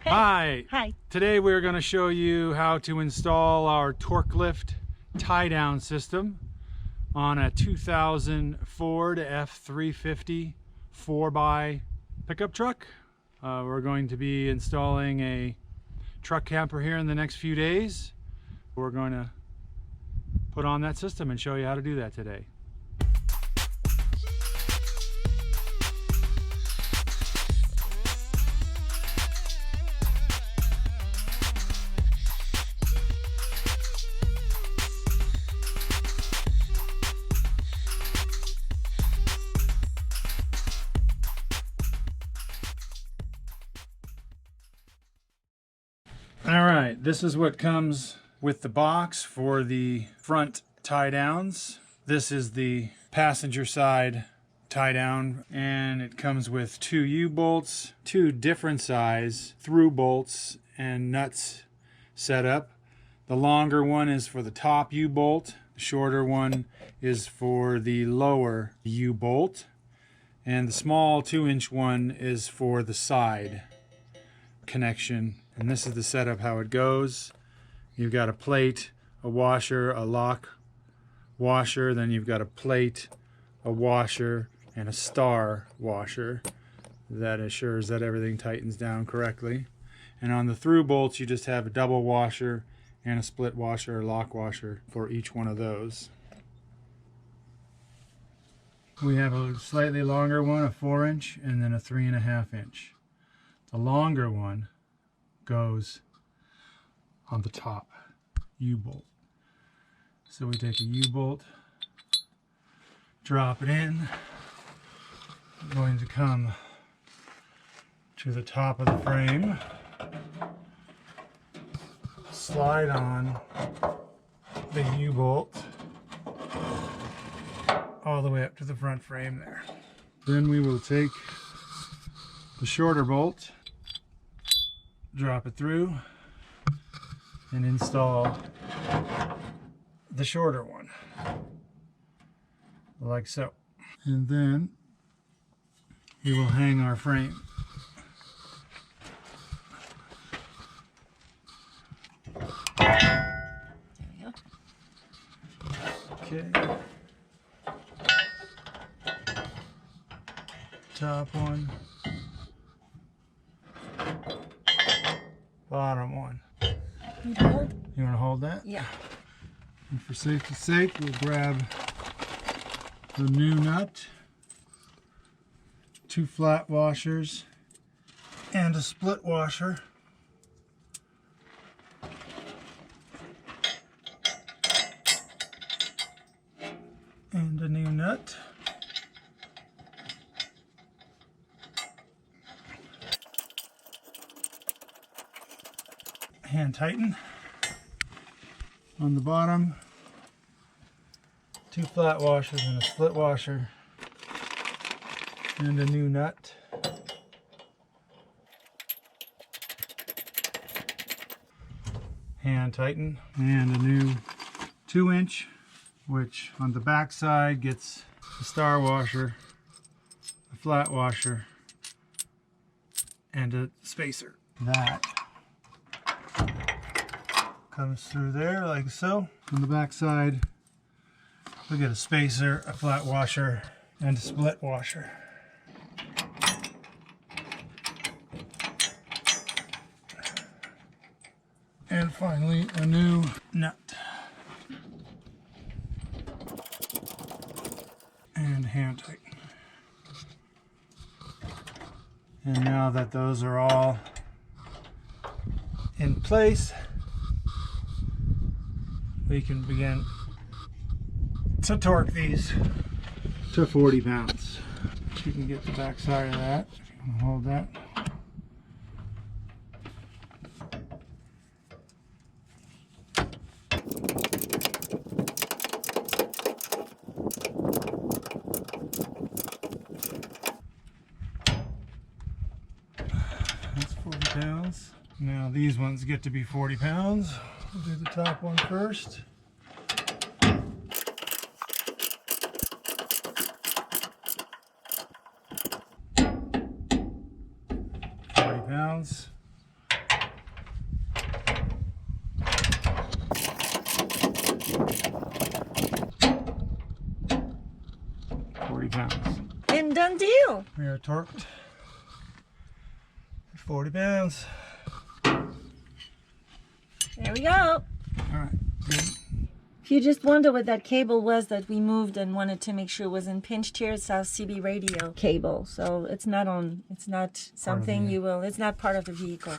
Hey. Hi. Hi. Today we're going to show you how to install our Torklift Tie Down system on a 2000 Ford F350 4x pickup truck. We're going to be installing a truck camper here in the next few days. We're going to put on that system and show you how to do that today. All right, this is what comes with the box for the front tie downs. This is the passenger side tie down, and it comes with two U-bolts, two different size through bolts and nuts set up. The longer one is for the top U-bolt, the shorter one is for the lower U-bolt, and the small 2-inch one is for the side connection. And this is the setup how it goes. You've got a plate, a washer, a lock washer, then you've got a plate, a washer, and a star washer that assures that everything tightens down correctly. And on the through bolts you just have a double washer and a split washer or lock washer for each one of those. We have a slightly longer one, a 4-inch, and then a 3.5-inch. The longer one goes on the top U-bolt. So we take a U-bolt, drop it in, going to come to the top of the frame, slide on the U-bolt all the way up to the front frame there. Then we will take the shorter bolt, drop it through, and install the shorter one, like so. And then we will hang our frame. There we go. Okay. Top one. Bottom one. Need to hold? You want to hold that? Yeah. And for safety's sake, we'll grab the new nut, 2 flat washers, and a split washer. And a new nut. Hand tighten on the bottom, 2 flat washers and a split washer, and a new nut. Hand tighten, and a new 2-inch, which on the back side gets a star washer, a flat washer, and a spacer. That comes through there like so. On the back side, we get a spacer, a flat washer, and a split washer. And finally, a new nut. And hand tighten. And now that those are all in place, we can begin to torque these to 40 pounds. You can get the back side of that. Hold that. That's 40 pounds. Now these ones get to be 40 pounds. We'll do the top one first. 40 pounds. deal. We are torqued. 40 pounds. There we go. All right. Good. If you just wonder what that cable was that we moved and wanted to make sure it wasn't pinched here, it's our CB radio cable. So it's not on, it's not something you will, it's not part of the vehicle.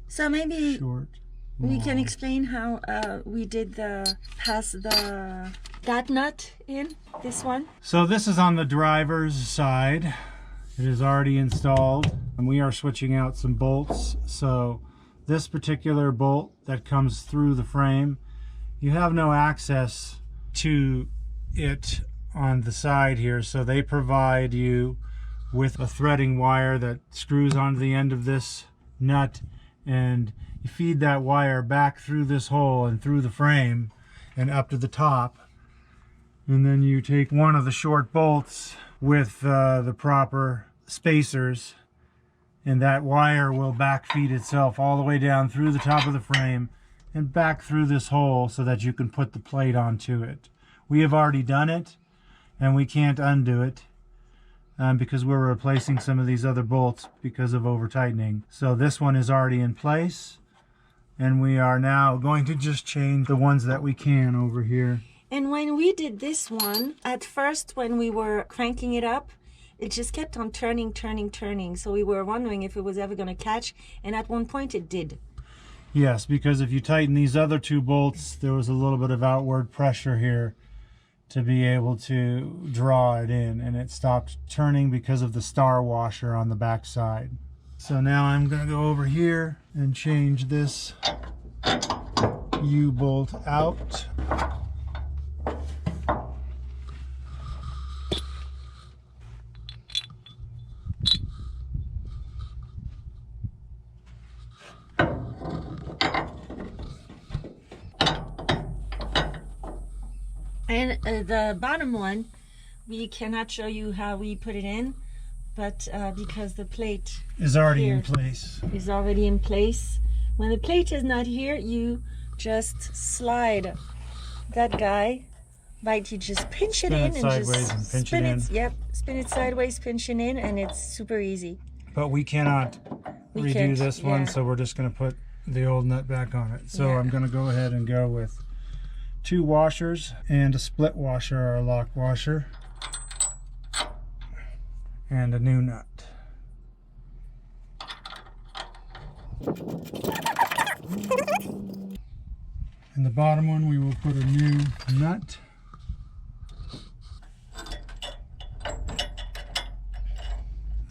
So maybe Short. we can explain how we did that nut in this one. So this is on the driver's side. It is already installed, and we are switching out some bolts. So this particular bolt that comes through the frame, you have no access to it on the side here, so they provide you with a threading wire that screws onto the end of this nut, and you feed that wire back through this hole and through the frame and up to the top, and then you take one of the short bolts with the proper spacers, and that wire will backfeed itself all the way down through the top of the frame and back through this hole so that you can put the plate onto it. We have already done it, and we can't undo it because we're replacing some of these other bolts because of over tightening. So this one is already in place, and we are now going to just change the ones that we can over here. And when we did this one, at first when we were cranking it up, it just kept on turning. So we were wondering if it was ever going to catch, and at one point it did. Yes, because if you tighten these other two bolts, there was a little bit of outward pressure here to be able to draw it in, and it stopped turning because of the star washer on the back side. So now I'm going to go over here and change this U-bolt out. And the bottom one, we cannot show you how we put it in, but because the plate is already here in place. Is already in place. When the plate is not here, you just slide that guy, right? You just pinch it in and just spin it. Yep, spin it sideways, pinch it in, and it's super easy. But we cannot redo this one, so we're just going to put the old nut back on it. So I'm going to go ahead and go with 2 washers and a split washer or a lock washer and a new nut. In the bottom one we will put a new nut.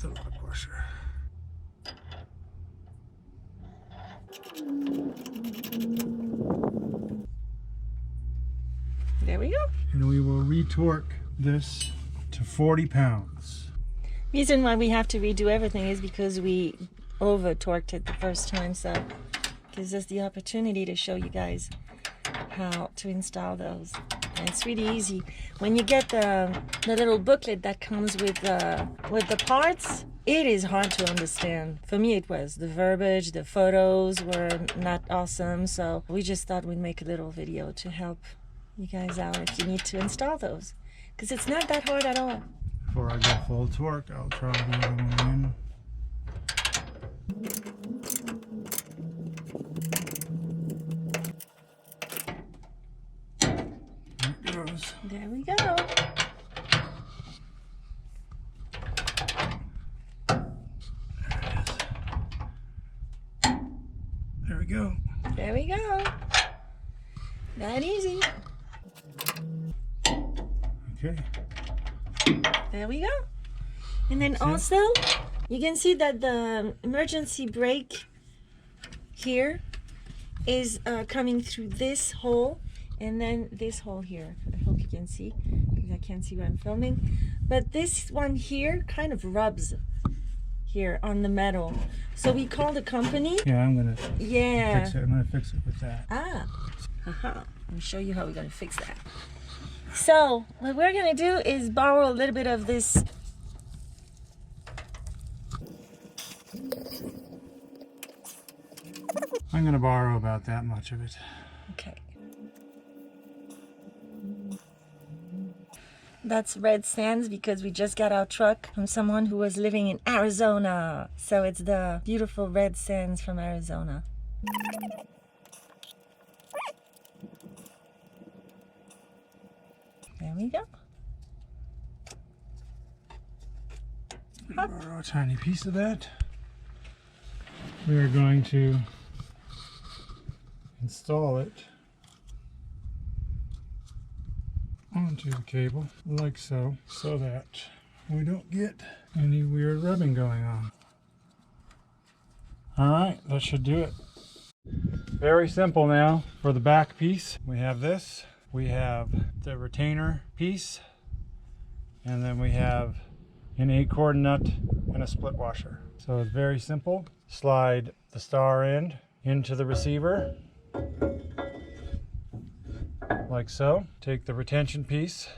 The lock washer. There we go. And we will re-torque this to 40 pounds. Reason why we have to redo everything is because we over-torqued it the first time, so it gives us the opportunity to show you guys how to install those. And it's really easy. When you get the little booklet that comes with the parts, it is hard to understand. For me it was. The verbiage, the photos were not awesome, so we just thought we'd make a little video to help you guys out if you need to install those, because it's not that hard at all. Before I go full torque, I'll try the other one in. There it goes. There we go. There we go. There we go. That easy. Okay. There we go. And then also, you can see that the emergency brake here is coming through this hole, and then this hole here. I hope you can see, because I can't see what I'm filming. But this one here kind of rubs here on the metal. So we called the company. Yeah, I'm gonna fix it. I'm gonna fix it with that. Ah. Haha. Let me show you how we're gonna fix that. So what we're gonna do is borrow a little bit of this I'm gonna borrow about that much of it. Okay. That's red sands because we just got our truck from someone who was living in Arizona. So it's the beautiful red sands from Arizona. There we go. Borrow a tiny piece of that. We are going to install it onto the cable like so, so that we don't get any weird rubbing going on. Alright, that should do it. Very simple now. For the back piece, we have this. We have the retainer piece, and then we have an 8-cord nut and a split washer. So it's very simple. Slide the star end into the receiver like so. Take the retention piece,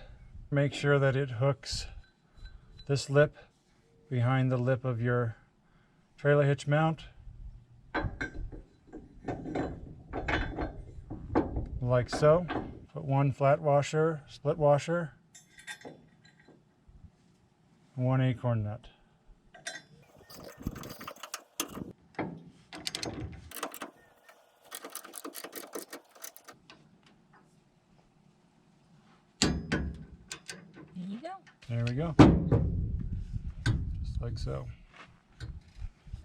make sure that it hooks this lip behind the lip of your trailer hitch mount like so. Put one flat washer, split washer, and one 8-cord nut. There we go. Just like so.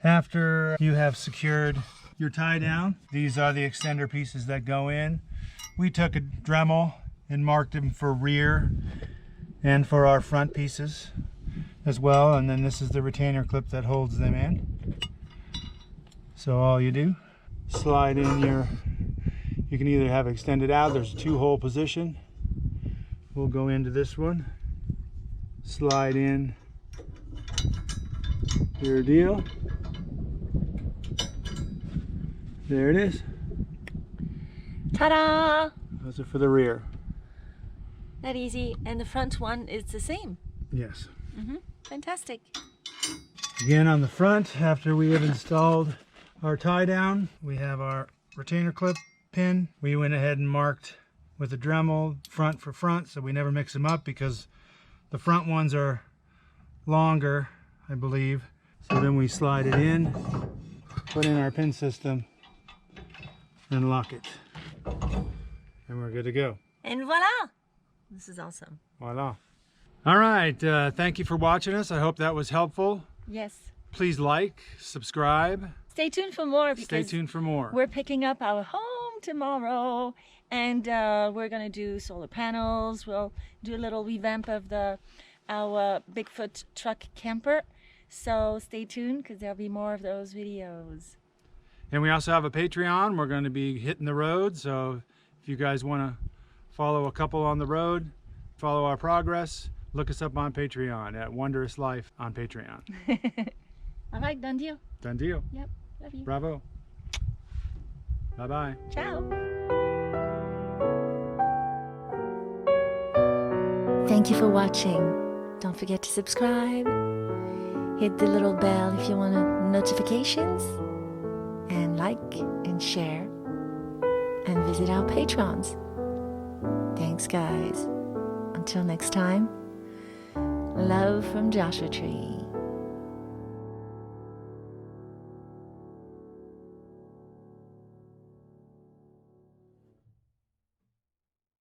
After you have secured your tie down, these are the extender pieces that go in. We took a Dremel and marked them for rear and for our front pieces as well, and then this is the retainer clip that holds them in. So all you do, slide in your, you can either have extended out, there's a 2-hole position. We'll go into this one, slide in your deal. There it is. Ta-da! Those are for the rear. That easy. And the front one is the same. Yes. Fantastic. Again, on the front, after we have installed our tie down, we have our retainer clip pin. We went ahead and marked with a Dremel front for front, so we never mix them up because the front ones are longer, I believe. So then we slide it in, put in our pin system, and lock it. And we're good to go. And voila! This is awesome. Voila. All right, thank you for watching us. I hope that was helpful. Yes. Please like, subscribe. Stay tuned for more. Stay tuned for more. We're picking up our home tomorrow, and we're gonna do solar panels. We'll do a little revamp of our Bigfoot truck camper. So stay tuned because there'll be more of those videos. And we also have a Patreon. We're going to be hitting the road, so if you guys want to follow a couple on the road, follow our progress, look us up on Patreon at Wondrous Lyfe on Patreon. All right, done deal. Done deal. Yep, love you. Bravo. Bye-bye. Ciao. Thank you for watching. Don't forget to subscribe. Hit the little bell if you want notifications. And like and share. And visit our patrons. Thanks, guys. Until next time, love from Joshua Tree.